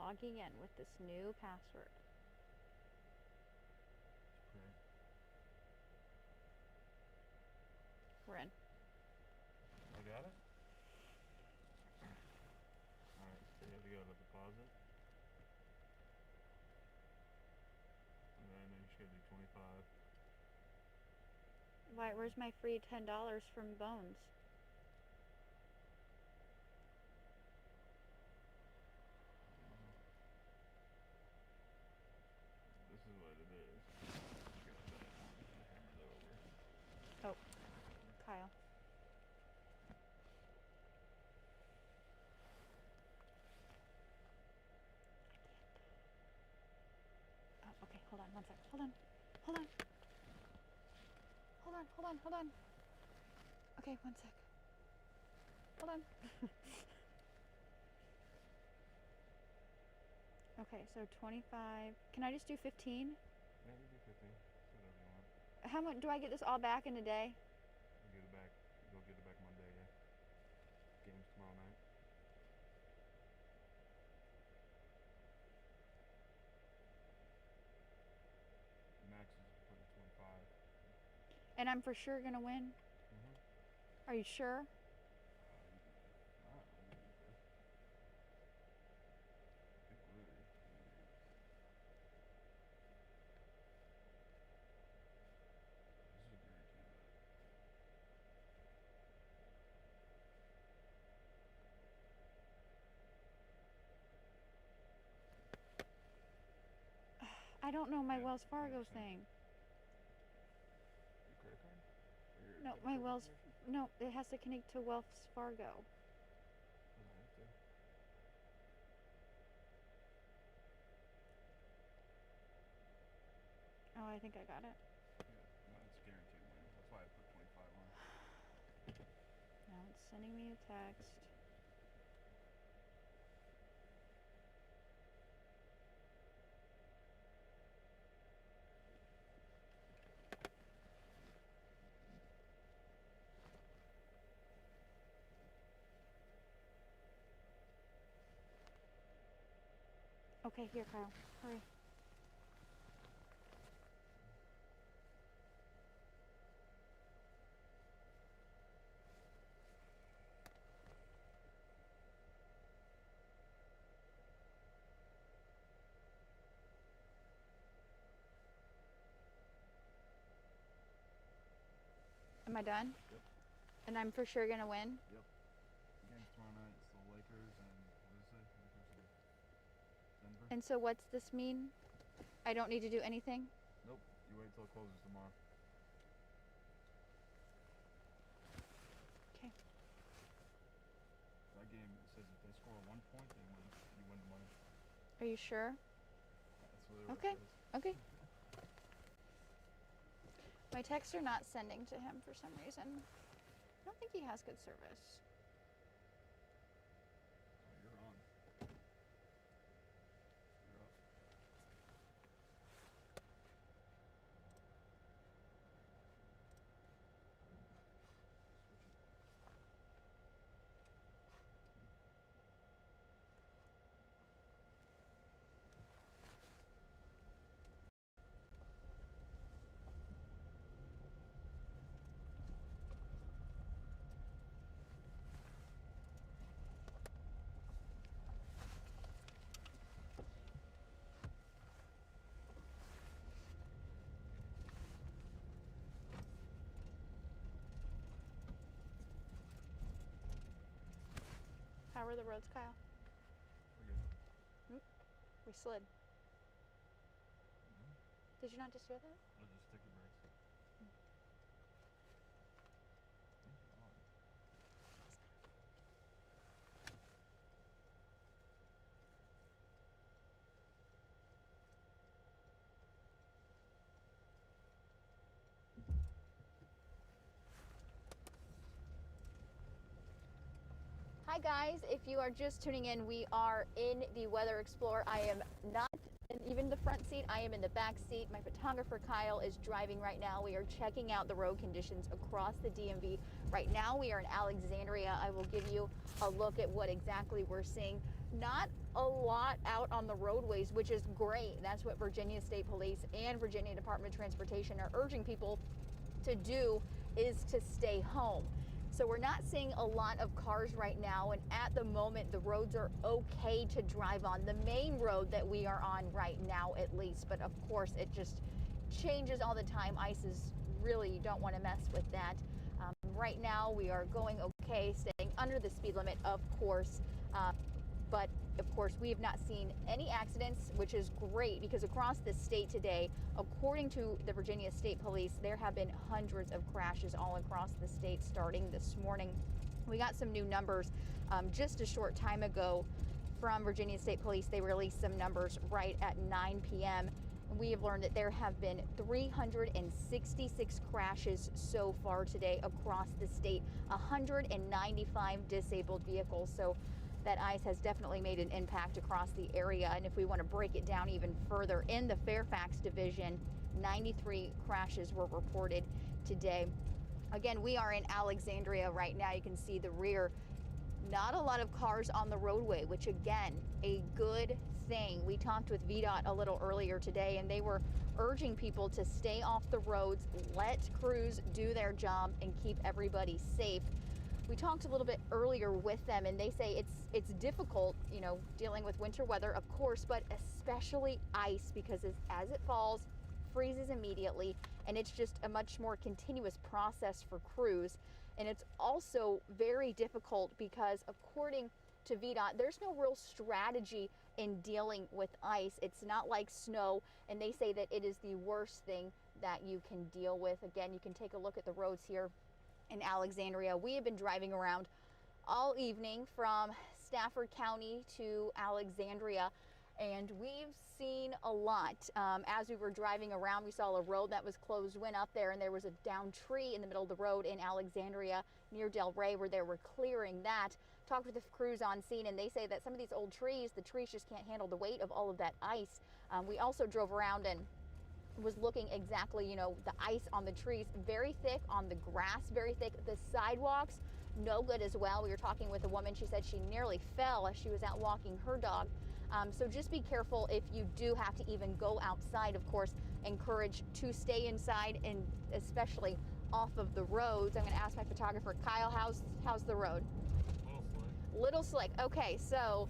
logging in with this new password. Okay. We're in. I got it? Alright, so you have to go to deposit. And then you should do 25. Why, where's my free $10 from Bones? This is what it is. Just got that. Hammer that over. Oh, Kyle. Oh, okay, hold on one sec. Hold on. Hold on. Hold on, hold on, hold on. Okay, one sec. Hold on. Okay, so 25. Can I just do 15? Yeah, you do 15. Whatever you want. How much do I get this all back in a day? You get it back. You'll get it back Monday, yeah. Game's tomorrow night. Max is putting 25. And I'm for sure gonna win? Mm-hmm. Are you sure? I don't know my Wells Fargo thing. Your credit card? Or your No, debit my card Wells. information? No, it has to connect to Wells Fargo. Doesn't have to. Oh, I think I got it. Yeah, no, it's guaranteed win. That's why I put 25 on. Now it's sending me a text. Okay, here, Kyle. Hurry. Am I done? Yep. And I'm for sure gonna win? Yep. Game's tomorrow night. It's the Lakers and what is it? Lakers and Denver. And so what's this mean? I don't need to do anything? Nope. You wait till it closes tomorrow. Okay. That game says if they score 1 point, they win. You win the money. Are you sure? That's literally what Okay. it says. Okay. My texts are not sending to him for some reason. I don't think he has good service. Oh, you're on. You're up. How are the roads, Kyle? We're good. We slid. Mm-hmm. Did you not just hear that? I'll just stick the brakes. On. Hi guys, if you are just tuning in, we are in the Weather Explorer. I am not in even the front seat, I am in the back seat. My photographer Kyle is driving right now. We are checking out the road conditions across the DMV. Right now we are in Alexandria. I will give you a look at what exactly we're seeing. not a lot out on the roadways, which is great. That's what Virginia State Police and Virginia Department of Transportation are urging people to do, is to stay home. So we're not seeing a lot of cars right now, and at the moment the roads are okay to drive on. The main road that we are on right now, at least, but of course it just changes all the time. ICE is really, you don't want to mess with that. Right now we are going okay, staying under the speed limit, of course, but of course we have not seen any accidents, which is great, because across the state today, according to the Virginia State Police, there have been hundreds of crashes all across the state starting this morning. We got some new numbers just a short time ago from Virginia State Police. They released some numbers right at 9 p.m. We have learned that there have been 366 crashes so far today across the state, 195 disabled vehicles. So that ICE has definitely made an impact across the area. And if we want to break it down even further, in the Fairfax division, 93 crashes were reported today. Again, we are in Alexandria right now. You can see the rear. Not a lot of cars on the roadway, which again, a good thing. We talked with VDOT a little earlier today, and they were urging people to stay off the roads, let crews do their job, and keep everybody safe. We talked a little bit earlier with them, and they say it's difficult, you know, dealing with winter weather, of course, but especially ice, because as it falls, freezes immediately, and it's just a much more continuous process for crews. And it's also very difficult because, according to VDOT, there's no real strategy in dealing with ice. It's not like snow, and they say that it is the worst thing that you can deal with. Again, you can take a look at the roads here in Alexandria. We have been driving around all evening from Stafford County to Alexandria, and we've seen a lot. As we were driving around, we saw a road that was closed, went up there, and there was a downed tree in the middle of the road in Alexandria near Del Rey, where they were clearing that. Talked with the crews on scene, and they say that some of these old trees, the trees just can't handle the weight of all of that ice. We also drove around and was looking exactly, you know, the ice on the trees, very thick, on the grass, very thick. The sidewalks, no good as well. We were talking with a woman. She said she nearly fell as she was out walking her dog. So just be careful if you do have to even go outside. Of course, encourage to stay inside, and especially off of the roads. I'm going to ask my photographer, Kyle, how's the road? Little slick. Okay, so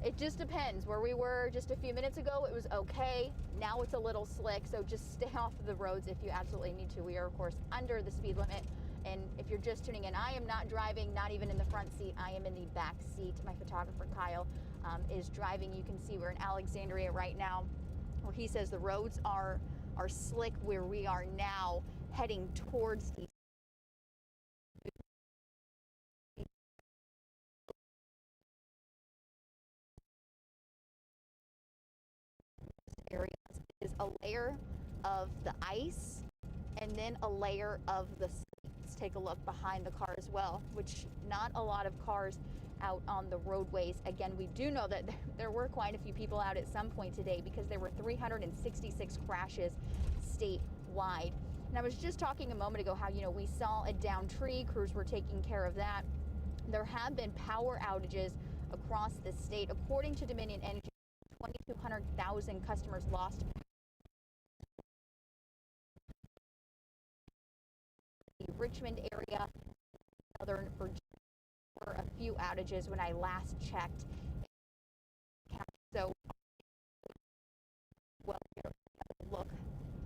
it just depends. Where we were just a few minutes ago, it was okay. Now it's a little slick, so just stay off of the roads if you absolutely need to. We are, of course, under the speed limit. And if you're just tuning in, I am not driving, not even in the front seat. I am in the back seat. My photographer, Kyle, is driving. You can see we're in Alexandria right now, where he says the roads are slick where we are now, heading towards the areas. Is a layer of the ice and then a layer of the sleet. Let's take a look behind the car as well, which not a lot of cars out on the roadways. Again, we do know that there were quite a few people out at some point today, because there were 366 crashes statewide. And I was just talking a moment ago how, you know, we saw a downed tree. Crews were taking care of that. There have been power outages across the state. According to Dominion Energy, 200,000 customers lost the Richmond area, Southern Virginia. There were a few outages when I last checked. So, well, here, look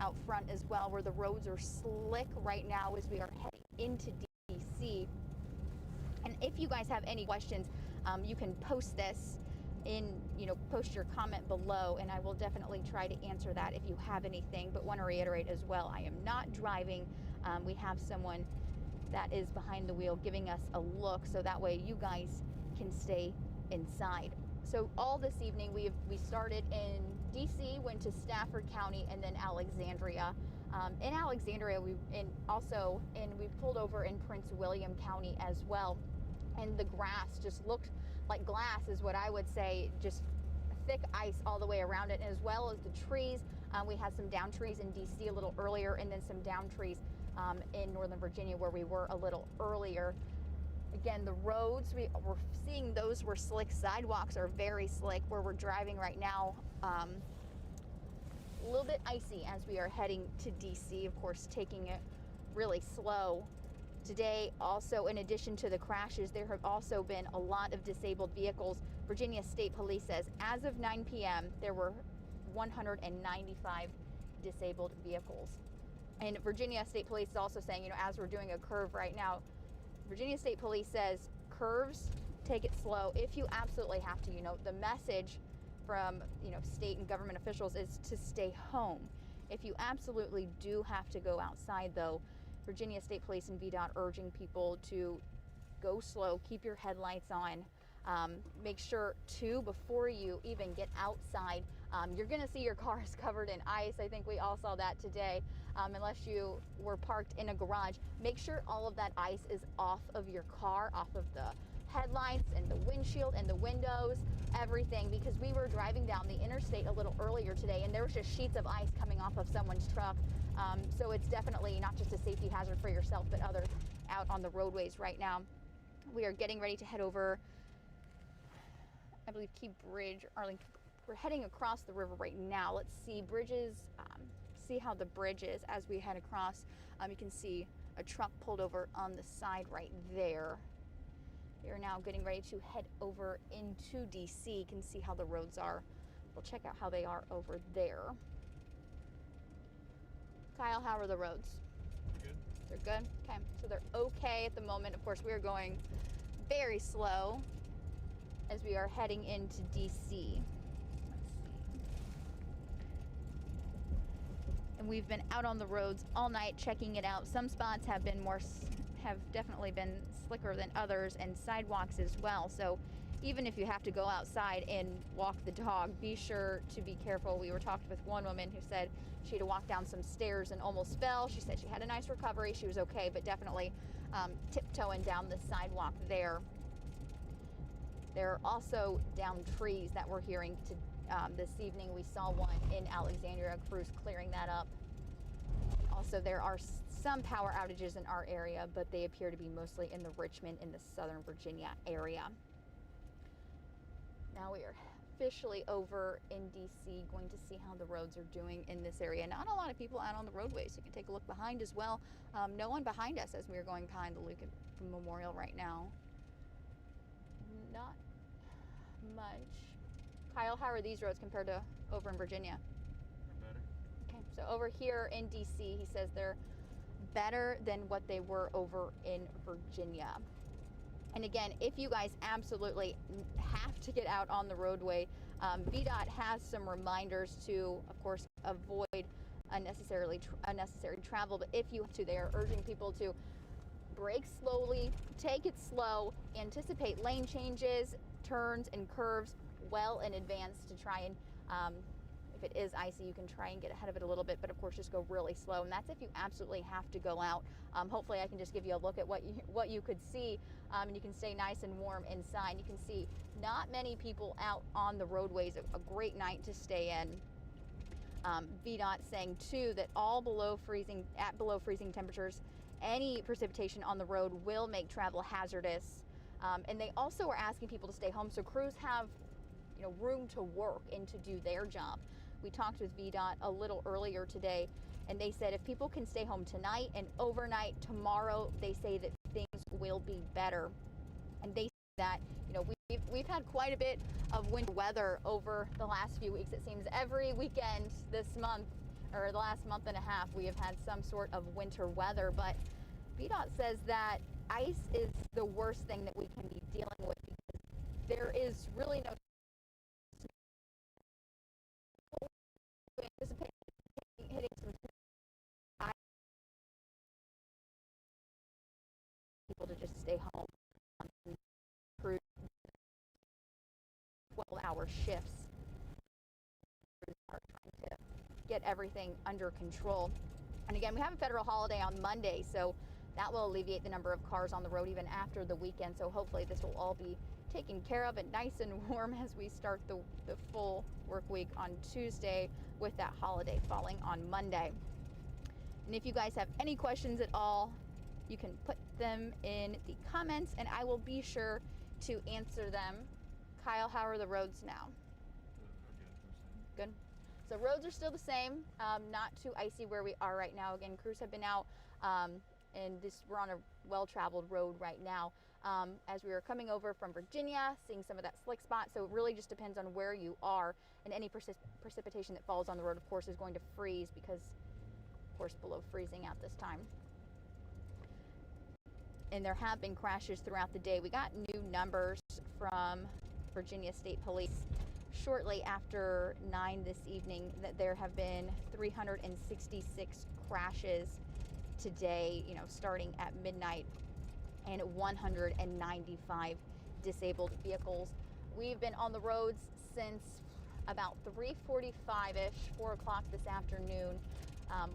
out front as well, where the roads are slick right now as we are heading into DC. And if you guys have any questions, you can post this post your comment below, and I will definitely try to answer that if you have anything. But want to reiterate as well, I am not driving. We have someone that is behind the wheel giving us a look, so that way you guys can stay inside. So all this evening we started in DC, went to Stafford County, and then Alexandria. In Alexandria, we pulled over in Prince William County as well, and the grass just looked like glass, is what I would say. Just thick ice all the way around it, as well as the trees. We had some down trees in DC a little earlier, and then some down trees in Northern Virginia where we were a little earlier. Again, the roads, we're seeing those were slick. Sidewalks are very slick where we're driving right now. A little bit icy as we are heading to DC, of course, taking it really slow. Today, also, in addition to the crashes, there have also been a lot of disabled vehicles. Virginia State Police says as of 9 p.m., there were 195 disabled vehicles. And Virginia State Police is also saying, you know, as we're doing a curve right now, Virginia State Police says curves, take it slow if you absolutely have to. You know, the message from, you know, state and government officials is to stay home. If you absolutely do have to go outside, though, Virginia State Police and VDOT urging people to go slow, keep your headlights on. Make sure, too, before you even get outside, you're going to see your cars covered in ice. I think we all saw that today, unless you were parked in a garage. Make sure all of that ice is off of your car, off of the headlights and the windshield and the windows, everything, because we were driving down the interstate a little earlier today and there was just sheets of ice coming off of someone's truck. So it's definitely not just a safety hazard for yourself, but others out on the roadways right now. We are getting ready to head over, I believe, Key Bridge, Arlington. We're heading across the river right now. Let's see bridges, see how the bridge is as we head across. You can see a truck pulled over on the side right there. We are now getting ready to head over into DC. You can see how the roads are. We'll check out how they are over there. Kyle, how are the roads? Good. They're good? Okay, so they're okay at the moment. Of course, we are going very slow as we are heading into DC. Let's see. And we've been out on the roads all night checking it out. Some spots have definitely been slicker than others, and sidewalks as well. So even if you have to go outside and walk the dog, be sure to be careful. We were talking with one woman who said she had to walk down some stairs and almost fell. She said she had a nice recovery. She was okay, but definitely tiptoeing down the sidewalk there. There are also downed trees that we're hearing this evening. We saw one in Alexandria, crews clearing that up. Also, there are some power outages in our area, but they appear to be mostly in the Richmond in the Southern Virginia area. Now we are officially over in DC, going to see how the roads are doing in this area. Not a lot of people out on the roadways. You can take a look behind as well. No one behind us as we are going behind the Lincoln Memorial right now. Not much. Kyle, how are these roads compared to over in Virginia? Better. Okay, so over here in DC, he says they're better than what they were over in Virginia. And again, if you guys absolutely have to get out on the roadway, VDOT has some reminders to, of course, avoid unnecessary travel. But if you have to, they are urging people to brake slowly, take it slow, anticipate lane changes, turns, and curves well in advance to try and, if it is icy, you can try and get ahead of it a little bit, but of course just go really slow. And that's if you absolutely have to go out. Hopefully I can just give you a look at what you could see, and you can stay nice and warm inside. You can see not many people out on the roadways. A great night to stay in. VDOT saying too that at below freezing temperatures, any precipitation on the road will make travel hazardous. And they also are asking people to stay home so crews have, you know, room to work and to do their job. We talked with VDOT a little earlier today, and they said if people can stay home tonight and overnight tomorrow, they say that things will be better. And they say that, you know, we've had quite a bit of winter weather over the last few weeks. It seems every weekend this month, or the last month and a half, we have had some sort of winter weather. But VDOT says that ice is the worst thing that we can be dealing with because there is really no anticipate hitting some ice. People to just stay home through 12-hour shifts. Are trying to get everything under control. And again, we have a federal holiday on Monday, so that will alleviate the number of cars on the road even after the weekend. So hopefully this will all be taken care of and nice and warm as we start the full work week on Tuesday with that holiday falling on Monday. And if you guys have any questions at all, you can put them in the comments and I will be sure to answer them. Kyle, how are the roads now? Good. So roads are still the same, not too icy where we are right now. Again, crews have been out, and we're on a well-traveled road right now. As we were coming over from Virginia, seeing some of that slick spot. So it really just depends on where you are, and any precipitation that falls on the road, of course, is going to freeze because, of course, below freezing out this time. And there have been crashes throughout the day. We got new numbers from Virginia State Police shortly after 9 this evening that there have been 366 crashes today, starting at midnight, and 195 disabled vehicles. We've been on the roads since about 3:45-ish, 4 o'clock this afternoon.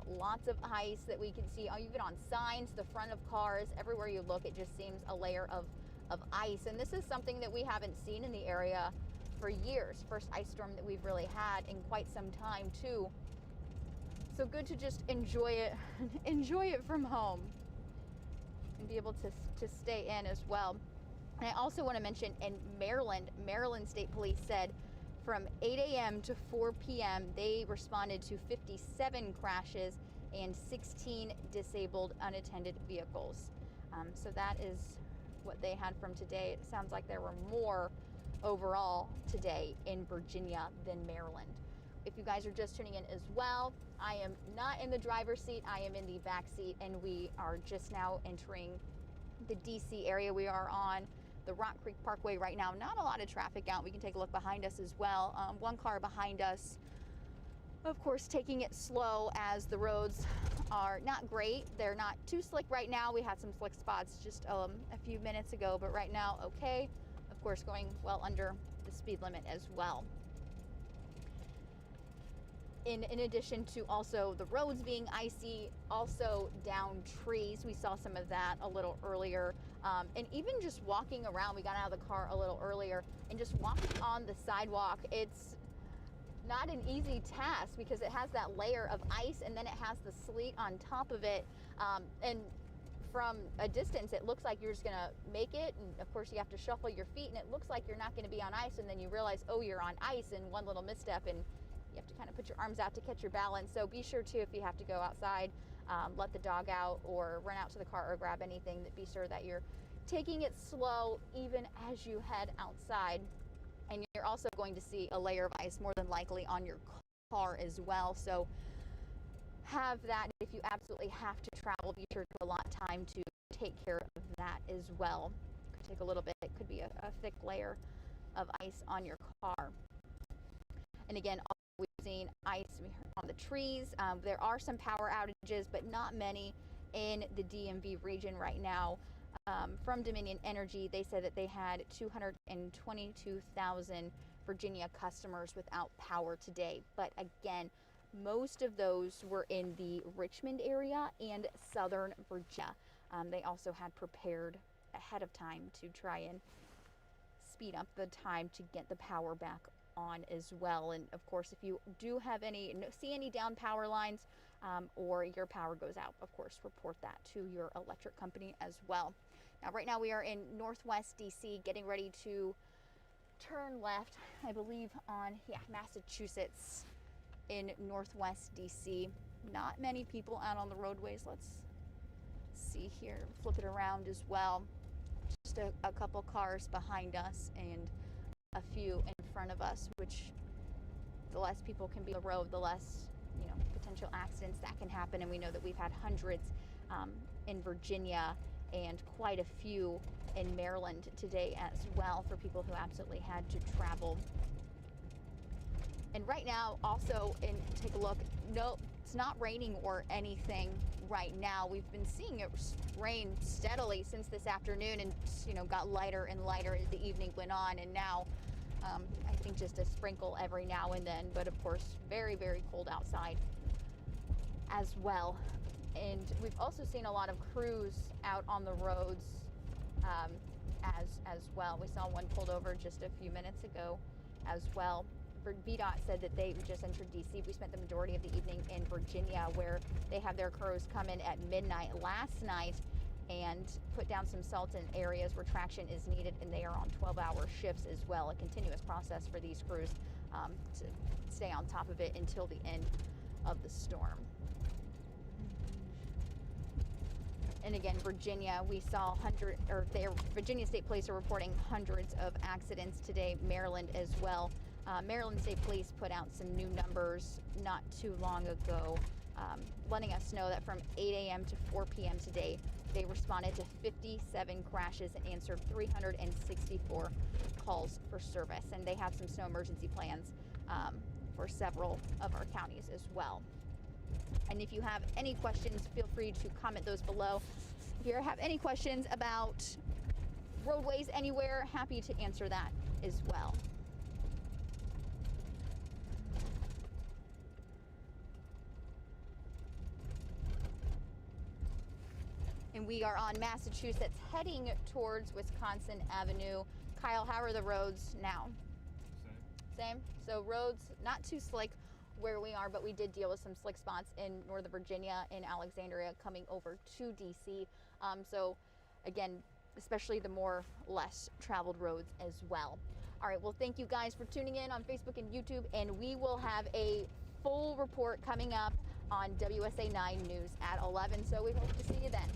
Lots of ice that we can see, even on signs, the front of cars, everywhere you look, it just seems a layer of ice. And this is something that we haven't seen in the area for years. First ice storm that we've really had in quite some time too. So good to just enjoy it from home and be able to stay in as well. And I also want to mention in Maryland State Police said from 8 a.m. to 4 p.m. they responded to 57 crashes and 16 disabled unattended vehicles. So that is what they had from today. It sounds like there were more overall today in Virginia than Maryland. If you guys are just tuning in as well, I am not in the driver's seat, I am in the back seat, and we are just now entering the DC area. We are on the Rock Creek Parkway right now. Not a lot of traffic out. We can take a look behind us as well. One car behind us, of course, taking it slow as the roads are not great. They're not too slick right now. We had some slick spots just a few minutes ago, but right now, okay. Of course, going well under the speed limit as well. In addition to also the roads being icy, also down trees. We saw some of that a little earlier. And even just walking around, we got out of the car a little earlier, and just walking on the sidewalk, it's not an easy task because it has that layer of ice and then it has the sleet on top of it. And from a distance, it looks like you're just gonna make it. And of course you have to shuffle your feet and it looks like you're not gonna be on ice, and then you realize, oh, you're on ice, and one little misstep and you have to kind of put your arms out to catch your balance. So be sure to, if you have to go outside, let the dog out or run out to the car or grab anything, that be sure that you're taking it slow even as you head outside. And you're also going to see a layer of ice more than likely on your car as well. So have that if you absolutely have to travel. Be sure to allot time to take care of that as well. Could take a little bit. It could be a thick layer of ice on your car. And again, we've seen ice on the trees. There are some power outages, but not many in the DMV region right now. From Dominion Energy, they said that they had 222,000 Virginia customers without power today. But again, most of those were in the Richmond area and southern Virginia. They also had prepared ahead of time to try and speed up the time to get the power back on as well. And of course, if you do have see any down power lines or your power goes out, of course, report that to your electric company as well. Now, right now we are in Northwest DC, getting ready to turn left, I believe on Massachusetts in Northwest DC. Not many people out on the roadways. Let's see here, flip it around as well. Just a couple cars behind us and a few in front of us, which the less people can be on the road, the less potential accidents that can happen. And we know that we've had hundreds in Virginia and quite a few in Maryland today as well for people who absolutely had to travel. And right now also, and take a look, no, it's not raining or anything right now. We've been seeing it rain steadily since this afternoon, and got lighter and lighter as the evening went on, and now I think just a sprinkle every now and then, but of course very, very cold outside as well. And we've also seen a lot of crews out on the roads as well. We saw one pulled over just a few minutes ago as well. VDOT said that they just entered DC. We spent the majority of the evening in Virginia, where they have their crews come in at midnight last night and put down some salt in areas where traction is needed, and they are on 12-hour shifts as well. A continuous process for these crews to stay on top of it until the end of the storm. And again, Virginia, we saw Virginia State Police are reporting hundreds of accidents today. Maryland as well. Maryland State Police put out some new numbers not too long ago, letting us know that from 8 a.m. to 4 p.m. today, they responded to 57 crashes and answered 364 calls for service. And they have some snow emergency plans for several of our counties as well. And if you have any questions, feel free to comment those below. If you have any questions about roadways anywhere, happy to answer that as well. And we are on Massachusetts heading towards Wisconsin Avenue. Kyle, how are the roads now? Same? So roads not too slick where we are, but we did deal with some slick spots in Northern Virginia, in Alexandria, coming over to DC. So again, especially the less traveled roads as well. All right, well, thank you guys for tuning in on Facebook and YouTube, and we will have a full report coming up on WSA 9 News at 11, so we hope to see you then.